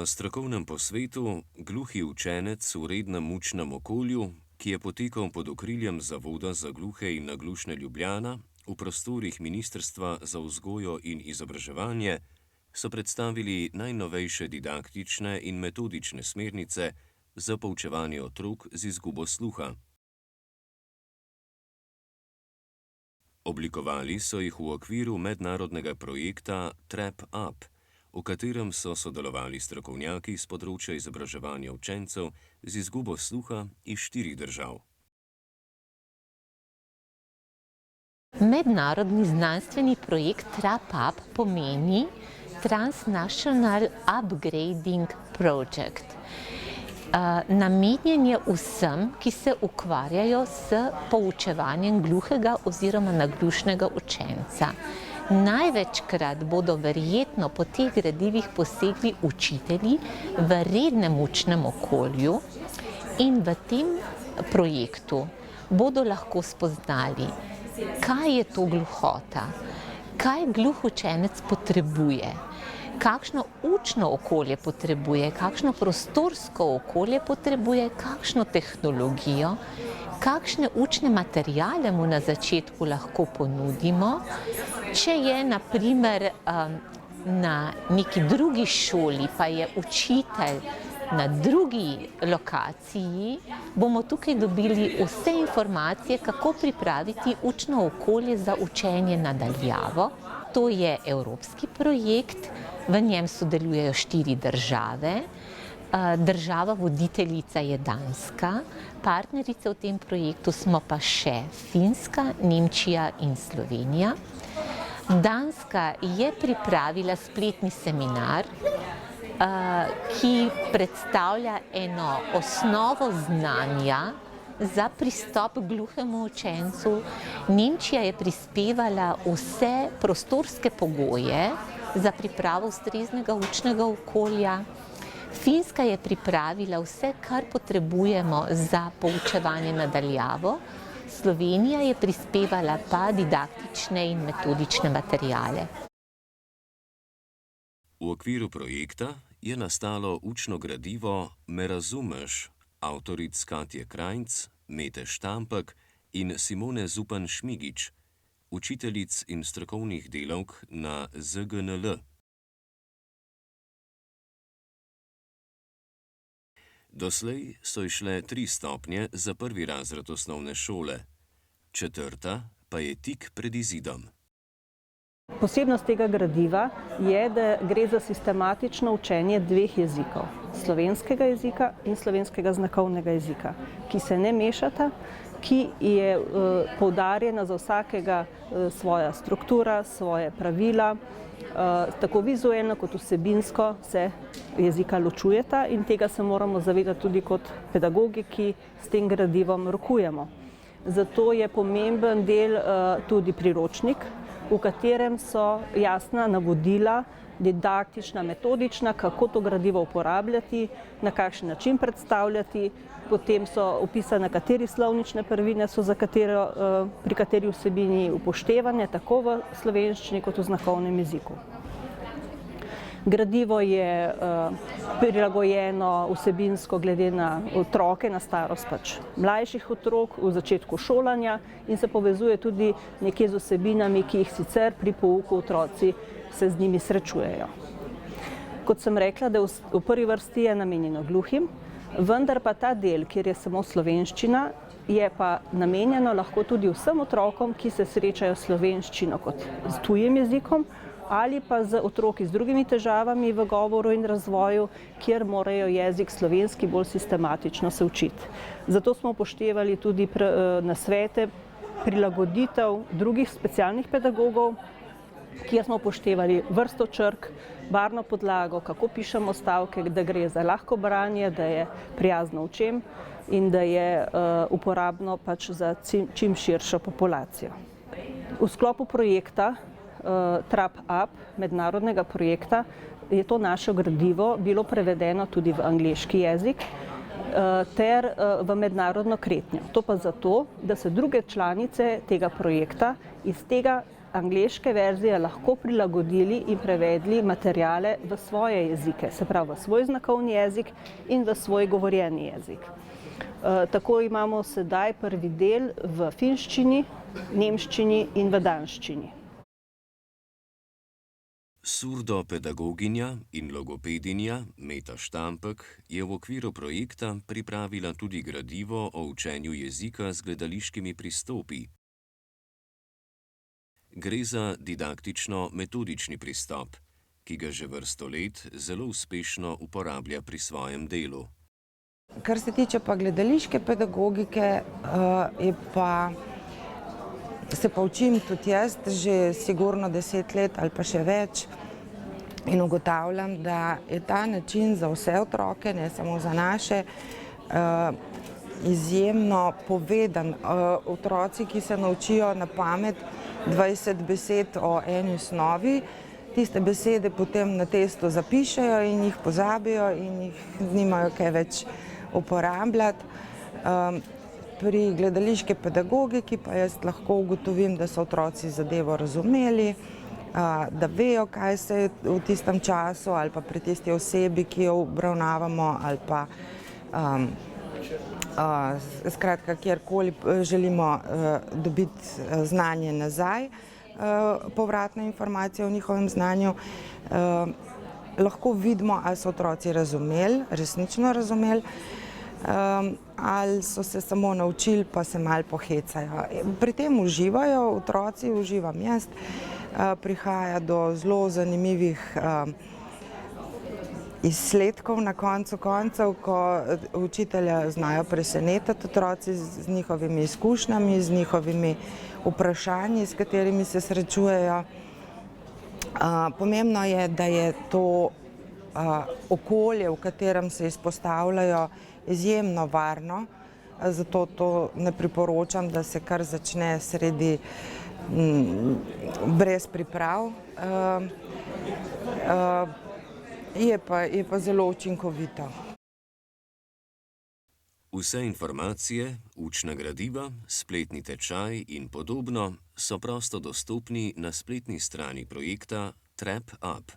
Na strokovnem posvetu gluhi učenec v rednem učnem okolju, ki je potekal pod okriljem Zavoda za gluhe in naglušne Ljubljana v prostorih Ministrstva za vzgojo in izobraževanje, so predstavili najnovejše didaktične in metodične smernice za poučevanje otrok z izgubo sluha. Oblikovali so jih v okviru mednarodnega projekta Trap Up, v katerem so sodelovali strokovnjaki z področja izobraževanja učencev z izgubo sluha iz 4 držav. Mednarodni znanstveni projekt Trap Up pomeni Transnational Upgrading Project. Namenjen je vsem, ki se ukvarjajo s poučevanjem gluhega oziroma naglušnega učenca. Največkrat bodo verjetno po teh gradivih posegli učitelji v rednem učnem okolju in v tem projektu bodo lahko spoznali, kaj je to gluhota, kaj gluh učenec potrebuje, kakšno učno okolje potrebuje, kakšno prostorsko okolje potrebuje, kakšno tehnologijo, kakšne učne materiale mu na začetku lahko ponudimo. Če je na primer na neki drugi šoli, pa je učitelj na drugi lokaciji, bomo tukaj dobili vse informacije, kako pripraviti učno okolje za učenje na daljavo. To je evropski projekt, v njem sodelujejo 4 države. Država voditeljica je Danska, partnerice v tem projektu smo pa še Finska, Nemčija in Slovenija. Danska je pripravila spletni seminar, ki predstavlja eno osnovo znanja za pristop k gluhemu učencu. Nemčija je prispevala vse prostorske pogoje za pripravo ustreznega učnega okolja. Finska je pripravila vse, kar potrebujemo za poučevanje na daljavo. Slovenija je prispevala pa didaktične in metodične materiale. V okviru projekta je nastalo učno gradivo Me razumeš avtoric Katje Krajnc, Mete Štampek in Simone Zupan-Šmigič, učiteljic in strokovnih delavk na ZGNL. Doslej so izšle 3 stopnje za 1. razred osnovne šole, 4. pa je tik pred izidom. Posebnost tega gradiva je, da gre za sistematično učenje 2 jezikov, slovenskega jezika in slovenskega znakovnega jezika, ki se ne mešata, ki je poudarjena za vsakega svoja struktura, svoje pravila, tako vizualno kot vsebinsko se jezika ločujeta in tega se moramo zavedati tudi kot pedagogi, ki s tem gradivom rokujemo. Zato je pomemben del tudi priročnik, v katerem so jasna navodila, didaktična, metodična, kako to gradivo uporabljati, na kakšen način predstavljati. Potem so opisane, katere slovnične prvine so pri kateri vsebini upoštevane, tako v slovenščini kot v znakovnem jeziku. Gradivo je prilagojeno vsebinsko glede na otroke, na starost pač mlajših otrok v začetku šolanja in se povezuje tudi nekje z vsebinami, ki jih sicer pri pouku otroci se z njimi srečujejo. Kot sem rekla, da v prvi vrsti je namenjeno gluhim, vendar pa ta del, kjer je samo slovenščina, je pa namenjeno lahko tudi vsem otrokom, ki se srečajo s slovenščino kot s tujim jezikom ali pa z otroki z drugimi težavami v govoru in razvoju, kjer morajo jezik slovenski bolj sistematično se učiti. Zato smo upoštevali tudi nasvete prilagoditev drugih specialnih pedagogov, kjer smo upoštevali vrsto črk, barvno podlago, kako pišemo stavke, da gre za lahko branje, da je prijazno učem in da je uporabno pač za čim širšo populacijo. V sklopu projekta Trap Up, mednarodnega projekta, je to naše gradivo bilo prevedeno tudi v angleški jezik ter v mednarodno kretnjo. To pa zato, da se druge članice tega projekta iz tega angleške verzije lahko prilagodili in prevedli materijale v svoje jezike, se pravi v svoj znakovni jezik in v svoj govorjeni jezik. Tako imamo sedaj prvi del v finščini, nemščini in v danščini. Surdopedagoginja in logopedinja Meta Štampek je v okviru projekta pripravila tudi gradivo o učenju jezika z gledališkimi pristopi. Gre za didaktično-metodični pristop, ki ga že vrsto let zelo uspešno uporablja pri svojem delu. Kar se tiče pa gledališke pedagogike, se pa učim tudi jaz že sigurno 10 let ali pa še več in ugotavljam, da je ta način za vse otroke, ne samo za naše, izjemno povedan. Otroci, ki se naučijo na pamet 20 besed o eni snovi, tiste besede potem na testu zapišejo in jih pozabijo in jih nimajo kaj več uporabljati. Pri gledališki pedagogiki pa jaz lahko ugotovim, da so otroci zadevo razumeli, da vejo, kaj se je v tistem času ali pa pri tisti osebi, ki jo obravnavamo, ali pa skratka, kjerkoli želimo dobiti znanje nazaj, povratne informacije o njihovem znanju, lahko vidimo, ali so otroci razumeli, resnično razumeli, ali so se samo naučili, pa se malo pohecajo. Pri tem uživajo otroci, uživam jaz, prihaja do zelo zanimivih izsledkov na koncu koncev, ko učitelja znajo presenetiti otroci z njihovimi izkušnjami, z njihovimi vprašanji, s katerimi se srečujejo. Pomembno je, da je to okolje, v katerem se izpostavljajo, izjemno varno, zato to ne priporočam, da se kar začne sredi brez priprav. Je pa zelo učinkovito. Vse informacije, učna gradiva, spletni tečaj in podobno so prosto dostopni na spletni strani projekta TrapUp.